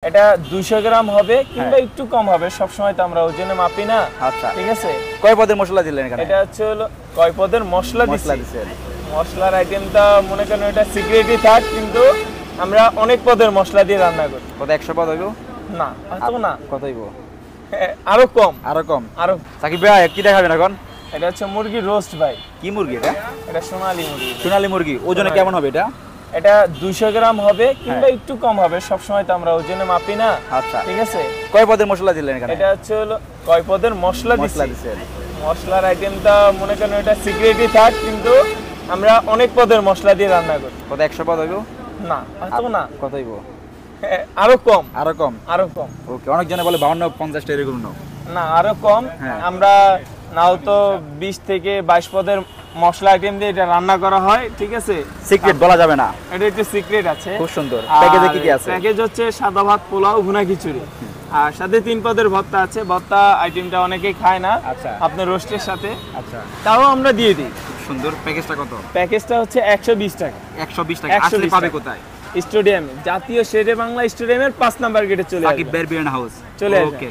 এটা 200 গ্রাম হবে কিংবা একটু কম হবে, সব সময় তো আমরা ওজনে মাপি না। আচ্ছা, ঠিক আছে। কয় পদের মশলা দিলেন এখানে? এটা হচ্ছে হলো কয় পদের মশলা দিছি। মশলার আইটেমটা মনে করেন এটা সিক্রেটই থাক, কিন্তু আমরা অনেক পদের মশলা দিয়ে রান্না করি। কত 100 পদ হইব? না, এত না। কত হইব? আরো কম। আরো। সাকিব ভাই কি দেখাবেন এখন? এটা হচ্ছে মুরগি রোস্ট ভাই। কি মুরগি এটা? এটা সোনালী মুরগি। সোনালী মুরগি ওজনে কেমন হবে এটা? এটা 200 গ্রাম হবে কিংবা একটু কম হবে, সব সময় তো আমরা ওজনে মাপি না। আচ্ছা, ঠিক আছে। কয় পদের মশলা দিলেন এখানে? এটা হচ্ছে হলো কয় পদের মশলা দিছি। মশলার আইটেমটা মনে করেন এটা সিক্রেটই থাক, কিন্তু আমরা অনেক পদের মশলা দিয়ে রান্না করি। কত 100 পদ হইব? না, এত না। কত হইব? আরো কম। আরো কম। ওকে, অনেক জনে বলে 52 50 টা এরকম নাও। না, আরো কম। আমরা নাও তো 20 থেকে 22 পদের মশলা আইটেম দিয়ে এটা রান্না করা হয়। ঠিক আছে, সিক্রেট বলা যাবে না, এটা একটু সিক্রেট আছে। খুব সুন্দর। প্যাকেজে কি কি আছে? প্যাকেজ হচ্ছে সাদা ভাত, পোলাও, ভুনা খিচুড়ি, আর সাথে 3 পদের ভর্তা আছে। ভর্তা আইটেমটা অনেকেই খায় না। আচ্ছা, আপনার রোস্টের সাথে। আচ্ছা, তাও আমরা দিয়ে দিই। সুন্দর। প্যাকেজটা কত? প্যাকেজটা হচ্ছে 120 টাকা। 120 টাকা। আসলে পাবে কোথায়? স্টেডিয়ামে, জাতীয় শেরে বাংলা স্টেডিয়ামের 5 নাম্বার গেটে চলে আসবে। সাকিব বের বিয়ান হাউস। চলে আসবে। ওকে।